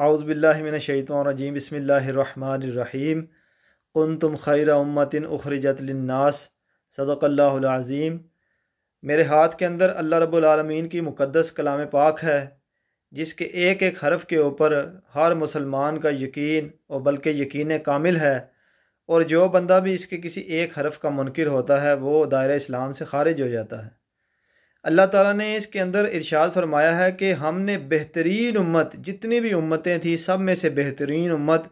اعوذ باللہ من الشیطان الرجیم بسم اللہ الرحمن الرحیم کنتم خیر امت اخرجت للناس صدق اللہ العظیم۔ میرے ہاتھ کے اندر اللہ رب العالمین کی مقدس کلام پاک ہے، جس کے ایک ایک حرف کے اوپر ہر مسلمان کا یقین اور بلکہ یقین کامل ہے، اور جو بندہ بھی اس کے کسی ایک حرف کا منکر ہوتا ہے وہ دائرہ اسلام سے خارج ہو جاتا ہے۔ اللہ تعالیٰ نے اس کے اندر ارشاد فرمایا ہے کہ ہم نے بہترین امت، جتنی بھی امتیں تھیں سب میں سے بہترین امت،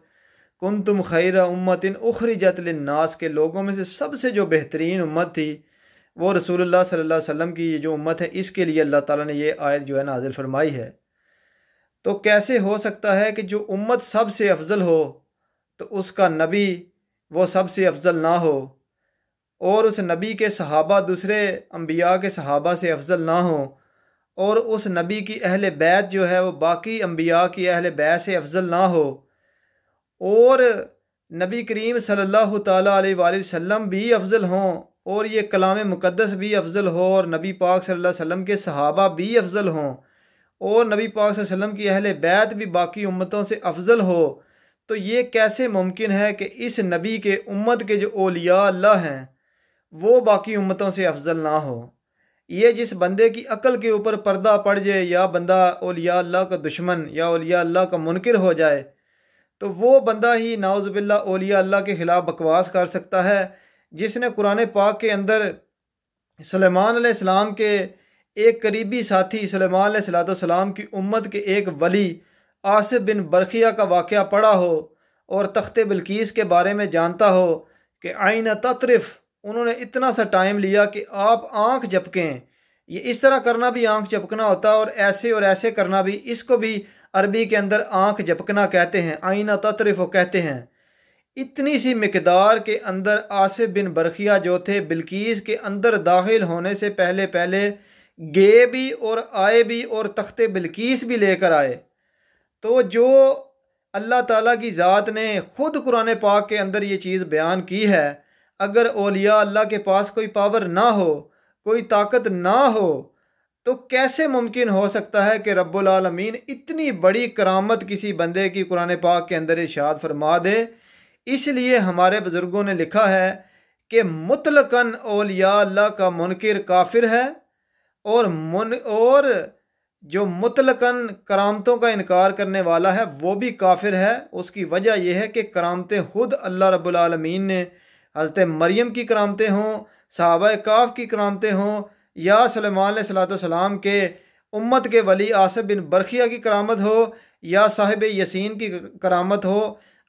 کنتم خیر امت اخرجت للناس، کے لوگوں میں سے سب سے جو بہترین امت تھی وہ رسول اللہ صلی اللہ علیہ وسلم کی یہ جو امت ہے، اس کے لیے اللہ تعالیٰ نے یہ آیت جو ہے نازل فرمائی ہے۔ تو کیسے ہو سکتا ہے کہ جو امت سب سے افضل ہو تو اس کا نبی وہ سب سے افضل نہ ہو، اور اس نبی کے صحابہ دوسرے انبیاء کے صحابہ سے افضل نہ ہوں، اور اس نبی کی اہل بیت جو ہے وہ باقی انبیاء کی اہل بیت سے افضل نہ ہو، اور نبی کریم صلی اللہ تعالیٰ علیہ وآلہ وسلم بھی افضل ہوں، اور یہ کلام مقدس بھی افضل ہو، اور نبی پاک صلی اللہ علیہ وسلم کے صحابہ بھی افضل ہوں، اور نبی پاک صلی اللہ علیہ وسلم کی اہل بیت بھی باقی امتوں سے افضل ہو، تو یہ کیسے ممکن ہے کہ اس نبی کے امت کے جو اولیاء اللہ ہیں وہ باقی امتوں سے افضل نہ ہو؟ یہ جس بندے کی عقل کے اوپر پردہ پڑ جائے، یا بندہ اولیاء اللہ کا دشمن یا اولیاء اللہ کا منکر ہو جائے، تو وہ بندہ ہی نعوذ باللہ اولیاء اللہ کے خلاف بکواس کر سکتا ہے، جس نے قرآن پاک کے اندر سلیمان علیہ السلام کے ایک قریبی ساتھی سلیمان علیہ السلام کی امت کے ایک ولی آصف بن برخیہ کا واقعہ پڑھا ہو، اور تخت بلقیس کے بارے میں جانتا ہو کہ آئین تطرف، انہوں نے اتنا سا ٹائم لیا کہ آپ آنکھ جھپکیں، یہ اس طرح کرنا بھی آنکھ جھپکنا ہوتا ہے، اور ایسے کرنا بھی، اس کو بھی عربی کے اندر آنکھ جھپکنا کہتے ہیں، آئینہ تطرف کہتے ہیں۔ اتنی سی مقدار کے اندر آصف بن برخیہ جو تھے بلقیس کے اندر داخل ہونے سے پہلے گئے بھی اور آئے بھی، اور تخت بلقیس بھی لے کر آئے۔ تو جو اللہ تعالیٰ کی ذات نے خود قرآن پاک کے اندر یہ چیز بیان کی ہے، اگر اولیاء اللہ کے پاس کوئی پاور نہ ہو، کوئی طاقت نہ ہو، تو کیسے ممکن ہو سکتا ہے کہ رب العالمین اتنی بڑی کرامت کسی بندے کی قرآن پاک کے اندر ارشاد فرما دے؟ اس لیے ہمارے بزرگوں نے لکھا ہے کہ مطلقاً اولیاء اللہ کا منکر کافر ہے، اور جو مطلقاً کرامتوں کا انکار کرنے والا ہے وہ بھی کافر ہے۔ اس کی وجہ یہ ہے کہ کرامتیں خود اللہ رب العالمین نے، حضرت مریم کی کرامتیں ہوں، صحابہ کاف کی کرامتیں ہوں، یا سلیمان علیہ السلام کے امت کے ولی آصف بن برخیہ کی کرامت ہو، یا صاحب یاسین کی کرامت ہو،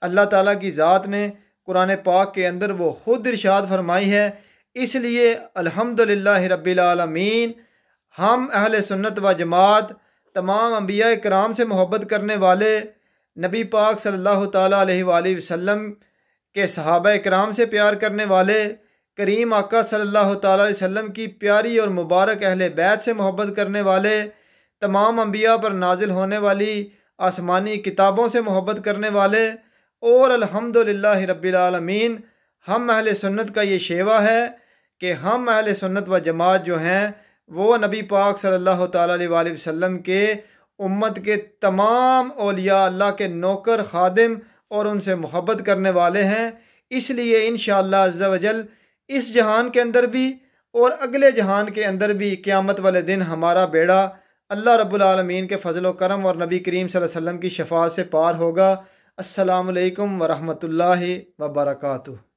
اللہ تعالیٰ کی ذات نے قرآن پاک کے اندر وہ خود ارشاد فرمائی ہے۔ اس لیے الحمدللہ رب العالمین، ہم اہل سنت و جماعت تمام انبیاء کرام سے محبت کرنے والے، نبی پاک صلی اللہ تعالیٰ علیہ وآلہ وسلم کے صحابہ کرام سے پیار کرنے والے، کریم آقا صلی اللہ تعالیٰ علیہ وسلم کی پیاری اور مبارک اہل بیت سے محبت کرنے والے، تمام انبیاء پر نازل ہونے والی آسمانی کتابوں سے محبت کرنے والے، اور الحمدللہ رب العالمین، ہم اہل سنت کا یہ شیوہ ہے کہ ہم اہل سنت و جماعت جو ہیں وہ نبی پاک صلی اللہ تعالیٰ علیہ وآلہ وسلم کے امت کے تمام اولیاء اللہ کے نوکر خادم اور ان سے محبت کرنے والے ہیں۔ اس لیے انشاءاللہ عز و جل اس جہان کے اندر بھی اور اگلے جہان کے اندر بھی قیامت والے دن ہمارا بیڑا اللہ رب العالمین کے فضل و کرم اور نبی کریم صلی اللہ علیہ وسلم کی شفاعت سے پار ہوگا۔ السلام علیکم ورحمۃ اللہ وبرکاتہ۔